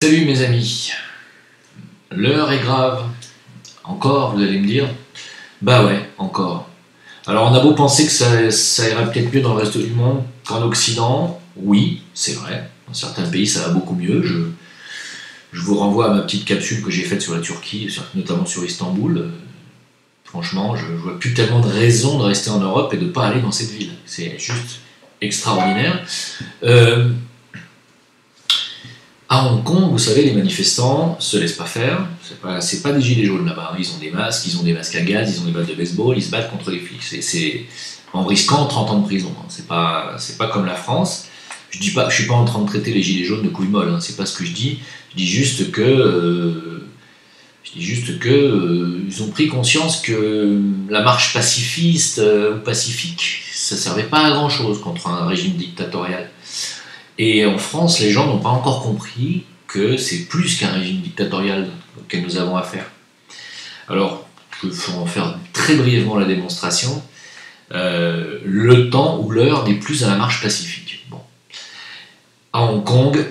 Salut mes amis, l'heure est grave. Encore, vous allez me dire? Bah ouais, encore. Alors on a beau penser que ça ira peut-être mieux dans le reste du monde qu'en Occident, oui, c'est vrai. Dans certains pays ça va beaucoup mieux. Je vous renvoie à ma petite capsule que j'ai faite sur la Turquie, notamment sur Istanbul. Franchement, je vois plus tellement de raisons de rester en Europe et de ne pas aller dans cette ville. C'est juste extraordinaire. À Hong Kong, vous savez, les manifestants se laissent pas faire. C'est pas des gilets jaunes là-bas. Ils ont des masques, à gaz, ils ont des balles de baseball, ils se battent contre les flics. C'est en risquant 30 ans de prison. C'est pas comme la France. Je suis pas en train de traiter les gilets jaunes de couilles molles. C'est pas ce que je dis. Je dis juste que ils ont pris conscience que la marche pacifiste ou pacifique, ça servait pas à grand chose contre un régime dictatorial. Et en France, les gens n'ont pas encore compris que c'est plus qu'un régime dictatorial auquel nous avons affaire. Alors, je vais en faire très brièvement la démonstration. Le temps ou l'heure n'est plus à la marche pacifique. Bon. À Hong Kong,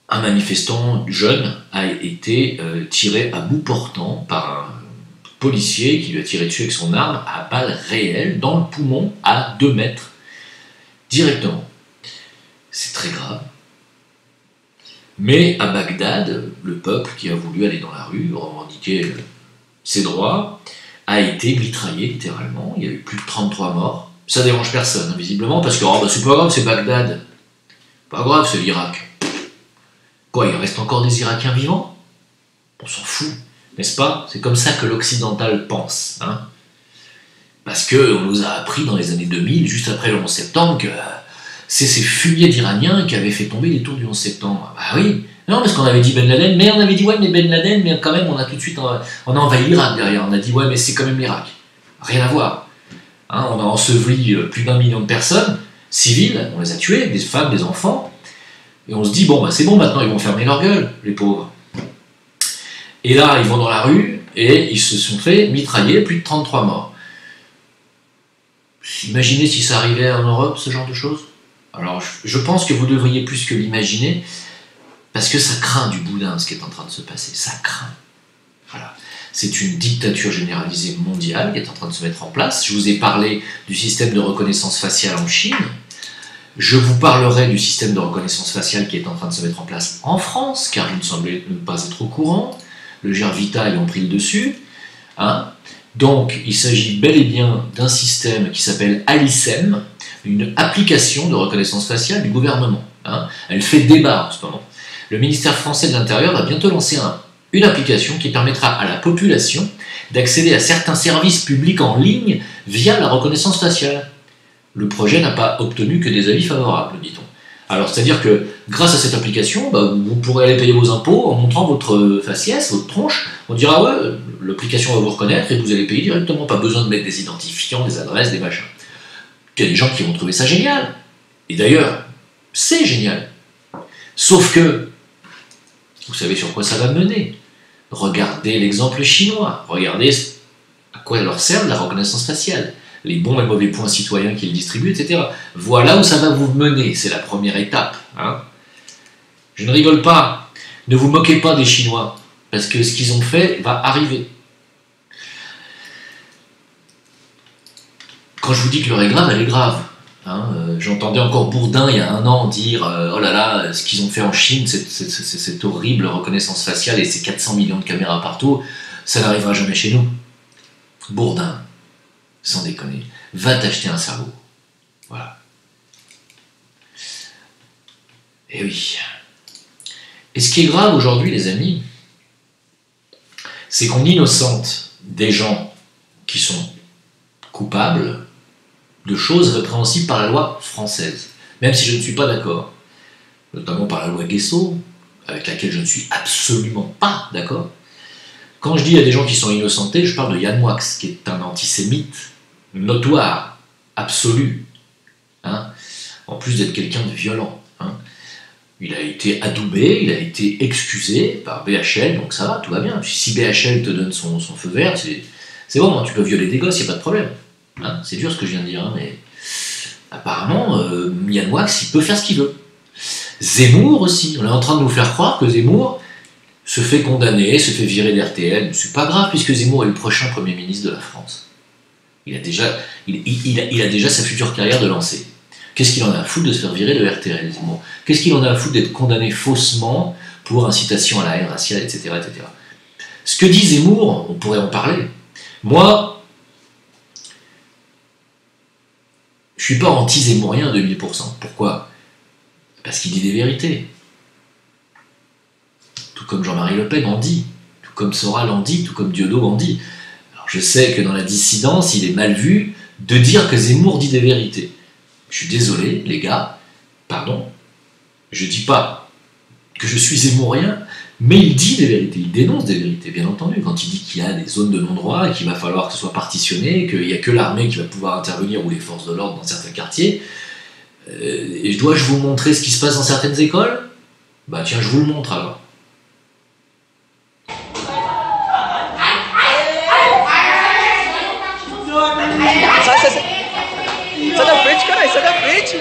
un manifestant jeune a été tiré à bout portant par un policier qui lui a tiré dessus avec son arme à balles réelles dans le poumon à 2 mètres directement. C'est très grave. Mais à Bagdad, le peuple qui a voulu aller dans la rue, revendiquer ses droits, a été mitraillé littéralement. Il y a eu plus de 33 morts. Ça dérange personne, visiblement, parce que c'est pas grave, c'est Bagdad. Pas grave, c'est l'Irak. Quoi, il reste encore des Irakiens vivants? On s'en fout, n'est-ce pas? C'est comme ça que l'occidental pense. Parce qu'on nous a appris dans les années 2000, juste après le 11 septembre, que c'est ces fumiers d'Iraniens qui avaient fait tomber les tours du 11 septembre. Bah oui, non, parce qu'on avait dit Ben Laden, mais on avait dit ouais, mais Ben Laden, mais quand même, on a tout de suite, on a envahi l'Irak derrière. On a dit ouais, mais c'est quand même l'Irak. Rien à voir. On a enseveli plus d'1 million de personnes, civiles, on les a tués, des femmes, des enfants, et on se dit bon, bah c'est bon, maintenant ils vont fermer leur gueule, les pauvres. Et là, ils vont dans la rue, et ils se sont fait mitrailler, plus de 33 morts. Imaginez si ça arrivait en Europe, ce genre de choses. Alors, je pense que vous devriez plus que l'imaginer, parce que ça craint du boudin ce qui est en train de se passer. Ça craint. Voilà. C'est une dictature généralisée mondiale qui est en train de se mettre en place. Je vous ai parlé du système de reconnaissance faciale en Chine. Je vous parlerai du système de reconnaissance faciale qui est en train de se mettre en place en France, car il me semblait ne pas être au courant. Le GER-Vita ayant pris le dessus. Donc, il s'agit bel et bien d'un système qui s'appelle Alicem, une application de reconnaissance faciale du gouvernement. Elle fait débat en ce moment. Le ministère français de l'Intérieur va bientôt lancer une application qui permettra à la population d'accéder à certains services publics en ligne via la reconnaissance faciale. Le projet n'a pas obtenu que des avis favorables, dit-on. Alors, c'est-à-dire que grâce à cette application, vous pourrez aller payer vos impôts en montrant votre faciès, votre tronche. On dira ouais, l'application va vous reconnaître et vous allez payer directement. Pas besoin de mettre des identifiants, des adresses, des machins. Il y a des gens qui vont trouver ça génial. Et d'ailleurs, c'est génial. Sauf que, vous savez sur quoi ça va mener. Regardez l'exemple chinois. Regardez à quoi leur sert la reconnaissance faciale. Les bons et mauvais points citoyens qu'ils distribuent, etc. Voilà où ça va vous mener. C'est la première étape. Je ne rigole pas. Ne vous moquez pas des Chinois. Parce que ce qu'ils ont fait va arriver. Quand je vous dis que l'heure est grave, elle est grave. J'entendais encore Bourdin il y a 1 an dire oh là là, ce qu'ils ont fait en Chine, cette horrible reconnaissance faciale et ces 400 millions de caméras partout, ça n'arrivera jamais chez nous. Bourdin, sans déconner, va t'acheter un cerveau. Voilà. Et oui. Et ce qui est grave aujourd'hui, les amis, c'est qu'on innocente des gens qui sont coupables de choses répréhensibles par la loi française, même si je ne suis pas d'accord, notamment par la loi Guesso, avec laquelle je ne suis absolument pas d'accord. Quand je dis à des gens qui sont innocentés, je parle de Yann Moix, qui est un antisémite notoire, absolu, en plus d'être quelqu'un de violent. Il a été adoubé, il a été excusé par BHL, donc ça va, tout va bien. Si BHL te donne son feu vert, c'est bon, tu peux violer des gosses, il n'y a pas de problème. C'est dur ce que je viens de dire, mais apparemment, Yann Moix, il peut faire ce qu'il veut. Zemmour aussi, on est en train de nous faire croire que Zemmour se fait condamner, se fait virer d'RTL. C'est pas grave puisque Zemmour est le prochain Premier ministre de la France. Il a déjà sa future carrière de lancer. Qu'est-ce qu'il en a à foutre de se faire virer de RTL, Zemmour? Qu'est-ce qu'il en a à foutre d'être condamné faussement pour incitation à la haine raciale, etc., etc. Ce que dit Zemmour, on pourrait en parler. Moi, je suis pas anti-Zemmourien à 2000%. Pourquoi? Parce qu'il dit des vérités. Tout comme Jean-Marie Le Pen en dit, tout comme Soral en dit, tout comme Diodo en dit. Alors je sais que dans la dissidence, il est mal vu de dire que Zemmour dit des vérités. Je suis désolé, les gars, pardon, je dis pas que je suis zémourien, mais il dit des vérités, il dénonce des vérités, bien entendu, quand il dit qu'il y a des zones de non-droit et qu'il va falloir que ce soit partitionné, qu'il n'y a que l'armée qui va pouvoir intervenir ou les forces de l'ordre dans certains quartiers. Et dois-je vous montrer ce qui se passe dans certaines écoles? Bah tiens, je vous le montre alors. Sai da frente, caralho, sai da frente!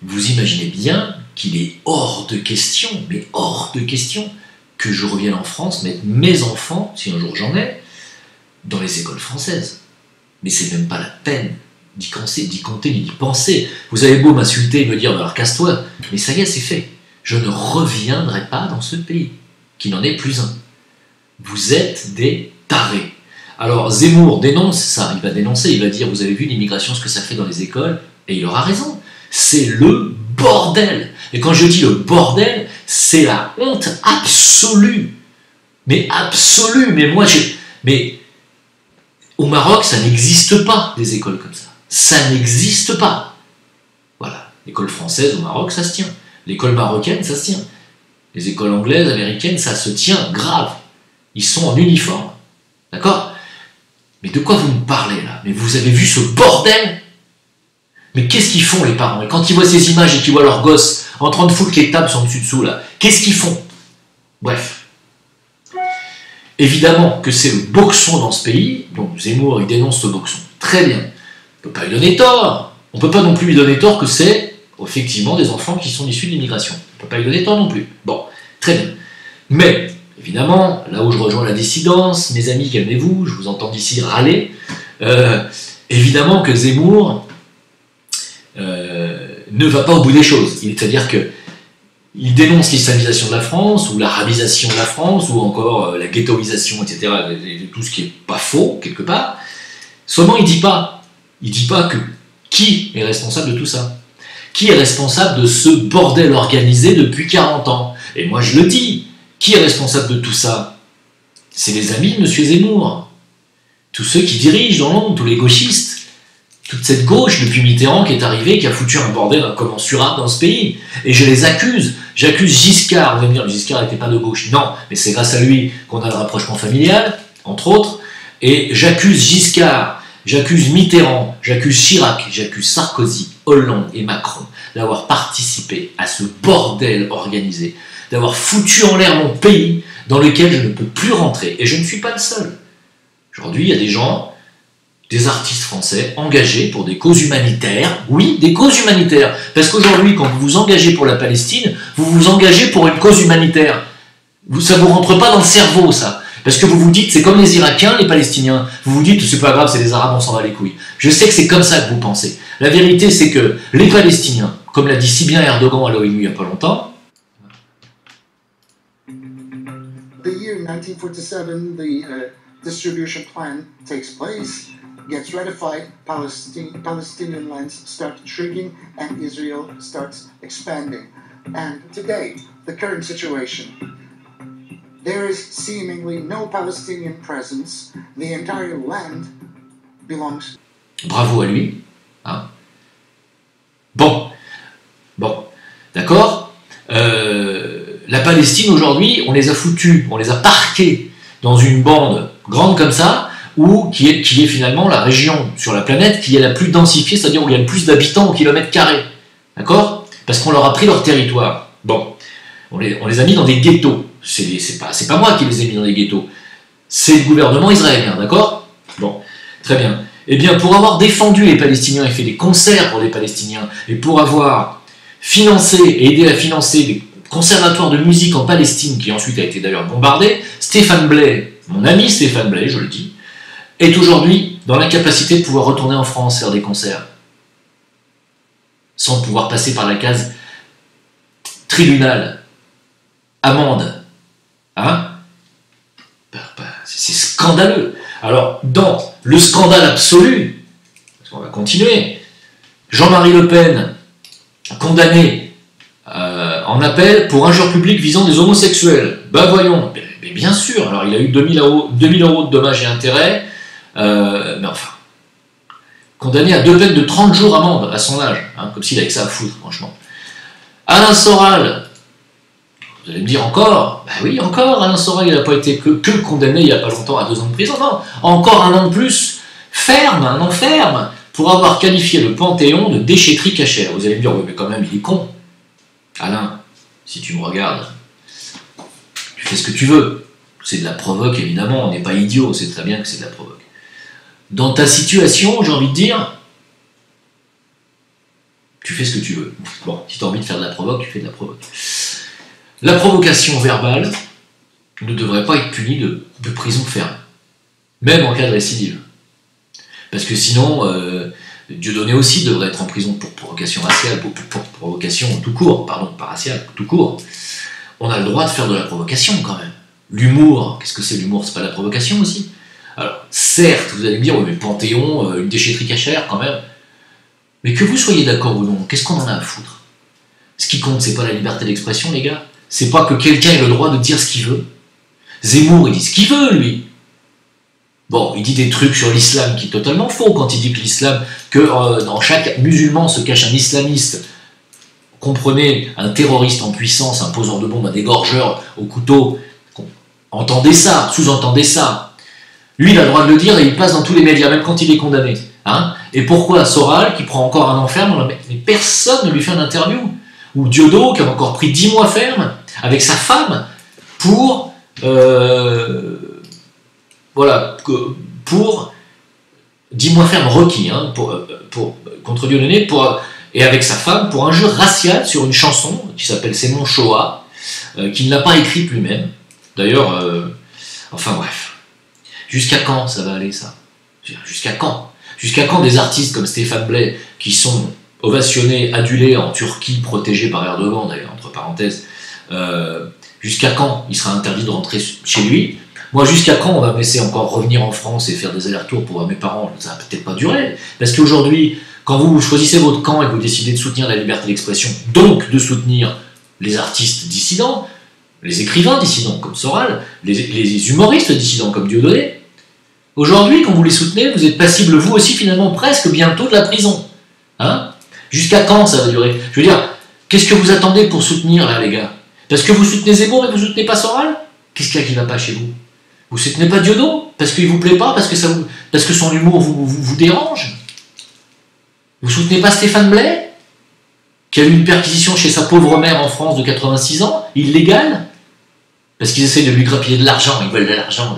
Vous imaginez bien qu'il est hors de question, mais hors de question, que je revienne en France mettre mes enfants, si un jour j'en ai, dans les écoles françaises. Mais c'est même pas la peine d'y compter, ni d'y penser. Vous avez beau m'insulter et me dire, alors casse-toi, mais ça y est, c'est fait. Je ne reviendrai pas dans ce pays, qui n'en est plus un. Vous êtes des tarés. Alors Zemmour dénonce ça, il va dénoncer, il va dire, vous avez vu l'immigration, ce que ça fait dans les écoles, et il aura raison. C'est le bordel. Et quand je dis le bordel, c'est la honte absolue. Mais absolue. Mais au Maroc, ça n'existe pas des écoles comme ça. Ça n'existe pas. Voilà. L'école française au Maroc, ça se tient. L'école marocaine, ça se tient. Les écoles anglaises, américaines, ça se tient grave. Ils sont en uniforme. D'accord? Mais de quoi vous me parlez là? Mais vous avez vu ce bordel? Mais qu'est-ce qu'ils font les parents? Et quand ils voient ces images et qu'ils voient leurs gosses en train de foutre les tables en dessus-dessous là, qu'est-ce qu'ils font? Bref. Évidemment que c'est le boxon dans ce pays, donc Zemmour il dénonce ce boxon. Très bien. On ne peut pas lui donner tort. On ne peut pas non plus lui donner tort que c'est effectivement des enfants qui sont issus de l'immigration. On ne peut pas lui donner tort non plus. Bon, très bien. Mais, évidemment, là où je rejoins la dissidence, mes amis, calmez-vous, je vous entends d'ici râler, évidemment que Zemmour ne va pas au bout des choses. C'est-à-dire qu'il dénonce l'islamisation de la France, ou l'arabisation de la France, ou encore la ghettoisation, etc., tout ce qui n'est pas faux, quelque part. Seulement, il dit pas que qui est responsable de tout ça. Qui est responsable de ce bordel organisé depuis 40 ans? Et moi, je le dis, qui est responsable de tout ça? C'est les amis de M. Zemmour. Tous ceux qui dirigent dans l'ombre, tous les gauchistes. Toute cette gauche depuis Mitterrand qui est arrivée, qui a foutu un bordel incommensurable dans ce pays. Et je les accuse. J'accuse Giscard. Vous allez me dire, Giscard n'était pas de gauche. Non, mais c'est grâce à lui qu'on a le rapprochement familial, entre autres. Et j'accuse Giscard, j'accuse Mitterrand, j'accuse Chirac, j'accuse Sarkozy, Hollande et Macron d'avoir participé à ce bordel organisé, d'avoir foutu en l'air mon pays dans lequel je ne peux plus rentrer. Et je ne suis pas le seul. Aujourd'hui, il y a des gens, des artistes français engagés pour des causes humanitaires. Oui, des causes humanitaires. Parce qu'aujourd'hui, quand vous vous engagez pour la Palestine, vous vous engagez pour une cause humanitaire. Ça ne vous rentre pas dans le cerveau, ça. Parce que vous vous dites, c'est comme les Irakiens, les Palestiniens. Vous vous dites, c'est pas grave, c'est les Arabes, on s'en va les couilles. Je sais que c'est comme ça que vous pensez. La vérité, c'est que les Palestiniens, comme l'a dit si bien Erdogan à l'ONU il n'y a pas longtemps, the year 1947, the distribution plan takes place, gets ratified, Palestinian lands start shrinking, and Israel starts expanding. And today, the current situation, there is seemingly no Palestinian presence. The entire land belongs. Bravo à lui. Hein. Bon, d'accord. La Palestine aujourd'hui, on les a foutus, on les a parqués dans une bande grande comme ça, qui est finalement la région sur la planète qui est la plus densifiée, c'est-à-dire où il y a le plus d'habitants au kilomètre carré. D'accord? Parce qu'on leur a pris leur territoire. Bon, on les a mis dans des ghettos. C'est pas moi qui les ai mis dans des ghettos. C'est le gouvernement israélien, d'accord? Bon, très bien. Eh bien, pour avoir défendu les Palestiniens et fait des concerts pour les Palestiniens, et pour avoir financé et aidé à financer des conservatoires de musique en Palestine, qui ensuite a été d'ailleurs bombardé, Stéphane Blay, mon ami Stéphane Blay, je le dis, est aujourd'hui dans l'incapacité de pouvoir retourner en France faire des concerts, sans pouvoir passer par la case tribunal, amende. Hein? C'est scandaleux. Alors, dans le scandale absolu, parce qu'on va continuer, Jean-Marie Le Pen, condamné en appel pour injure publique visant des homosexuels. Ben voyons, mais bien sûr, alors il a eu 2000 euros de dommages et intérêts, mais enfin, condamné à 2 peines de 30 jours amende à son âge, hein, comme s'il avait que ça à foutre, franchement. Alain Soral, vous allez me dire encore, ben oui, encore, Alain Soral, il n'a pas été que condamné il n'y a pas longtemps à 2 ans de prison, non, encore 1 an de plus, ferme, 1 an ferme, pour avoir qualifié le Panthéon de déchetterie cachère. Vous allez me dire, oui, mais quand même, il est con. Alain, si tu me regardes, tu fais ce que tu veux. C'est de la provoque, évidemment, on n'est pas idiot, on sait très bien que c'est de la provoque. Dans ta situation, j'ai envie de dire, tu fais ce que tu veux. Bon, si tu as envie de faire de la provoque, tu fais de la provoque. La provocation verbale ne devrait pas être punie de prison ferme, même en cas de récidive. Parce que sinon, Dieudonné aussi devrait être en prison pour provocation raciale, pour provocation tout court, pardon, pas raciale, tout court. On a le droit de faire de la provocation quand même. L'humour, qu'est-ce que c'est l'humour? C'est pas de la provocation aussi? Alors, certes, vous allez me dire, oui, mais Panthéon, une déchetterie cachère quand même. Mais que vous soyez d'accord ou non, qu'est-ce qu'on en a à foutre? Ce qui compte, c'est pas la liberté d'expression, les gars. C'est pas que quelqu'un ait le droit de dire ce qu'il veut. Zemmour, il dit ce qu'il veut, lui. Bon, il dit des trucs sur l'islam qui est totalement faux quand il dit que l'islam, dans chaque musulman se cache un islamiste. Comprenez, un terroriste en puissance, un poseur de bombes, un dégorgeur au couteau. Entendez ça, sous-entendez ça. Lui, il a le droit de le dire et il passe dans tous les médias, même quand il est condamné. Hein? Et pourquoi Soral, qui prend encore 1 an ferme, mais personne ne lui fait une interview? Ou Diodo, qui a encore pris 10 mois ferme avec sa femme pour pour 10 mois ferme requis contre Dieudonné et avec sa femme pour injure raciale sur une chanson qui s'appelle C'est mon Shoah, qu'il n'a pas écrite lui-même. D'ailleurs, enfin bref. Jusqu'à quand ça va aller, ça? Jusqu'à quand? Jusqu'à quand des artistes comme Stéphane Blay, qui sont ovationnés, adulés en Turquie, protégés par Erdogan d'ailleurs, entre parenthèses, jusqu'à quand il sera interdit de rentrer chez lui? Moi, jusqu'à quand on va me laisser encore revenir en France et faire des allers-retours pour voir mes parents? Ça va peut-être pas durer. Parce qu'aujourd'hui, quand vous choisissez votre camp et que vous décidez de soutenir la liberté d'expression, donc de soutenir les artistes dissidents, les écrivains dissidents comme Soral, les humoristes dissidents comme Dieudonné, aujourd'hui, quand vous les soutenez, vous êtes passible, vous aussi, finalement, presque bientôt de la prison. Hein? Jusqu'à quand ça va durer? Je veux dire, qu'est-ce que vous attendez pour soutenir, là, les gars? Parce que vous soutenez Zemmour et vous soutenez pas Soral? Qu'est-ce qu'il y a qui va pas chez vous? Vous soutenez pas Diodo? Parce qu'il vous plaît pas? Parce que son humour vous dérange? Vous soutenez pas Stéphane Blay, qui a eu une perquisition chez sa pauvre mère en France de 86 ans, illégale? Parce qu'ils essayent de lui grappiller de l'argent, ils veulent de l'argent.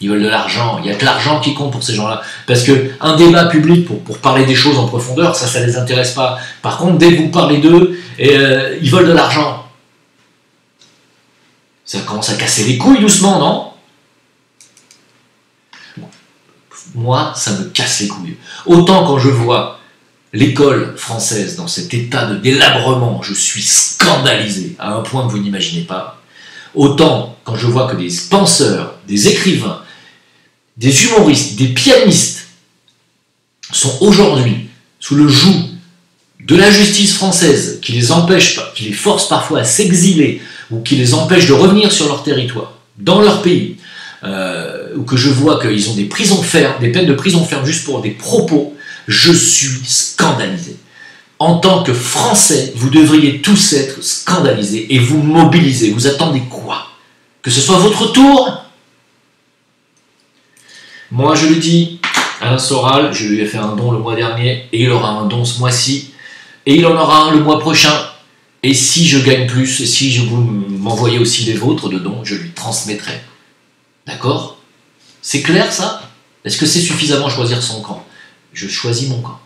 Ils veulent de l'argent, il n'y a que l'argent qui compte pour ces gens-là. Parce qu'un débat public pour parler des choses en profondeur, ça ne les intéresse pas. Par contre, dès que vous parlez d'eux, ils veulent de l'argent. Ça commence à casser les couilles doucement, non? Moi, ça me casse les couilles. Autant quand je vois l'école française dans cet état de délabrement, je suis scandalisé, à un point que vous n'imaginez pas. Autant quand je vois que des penseurs, des écrivains, des humoristes, des pianistes sont aujourd'hui sous le joug de la justice française qui les empêche, qui les force parfois à s'exiler ou qui les empêche de revenir sur leur territoire, dans leur pays, ou que je vois qu'ils ont des prisons fermes, des peines de prison ferme juste pour des propos, je suis scandalisé. En tant que Français, vous devriez tous être scandalisés et vous mobiliser. Vous attendez quoi? Que ce soit votre tour? Moi, je le dis, Alain Soral, je lui ai fait un don le mois dernier, et il aura un don ce mois-ci, et il en aura un le mois prochain. Et si je gagne plus, et si vous m'envoyez aussi les vôtres de dons, je lui transmettrai. D'accord? C'est clair ça? Est-ce que c'est suffisamment choisir son camp? Je choisis mon camp.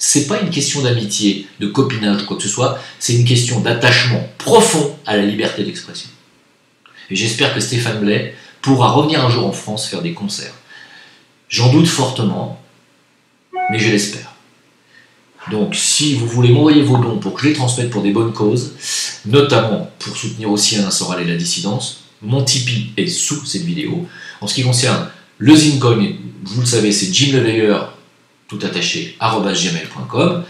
C'est pas une question d'amitié, de copinage ou quoi que ce soit, c'est une question d'attachement profond à la liberté d'expression. Et j'espère que Stéphane Blais pourra revenir un jour en France faire des concerts. J'en doute fortement, mais je l'espère. Donc si vous voulez m'envoyer vos dons pour que je les transmette pour des bonnes causes, notamment pour soutenir aussi Alain Soral et la dissidence, mon Tipeee est sous cette vidéo. En ce qui concerne le Zincoin, vous le savez, c'est Jim Leveilleur, tout attaché, @gmail.com.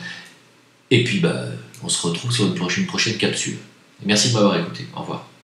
Et puis on se retrouve sur une prochaine capsule. Et merci de m'avoir écouté. Au revoir.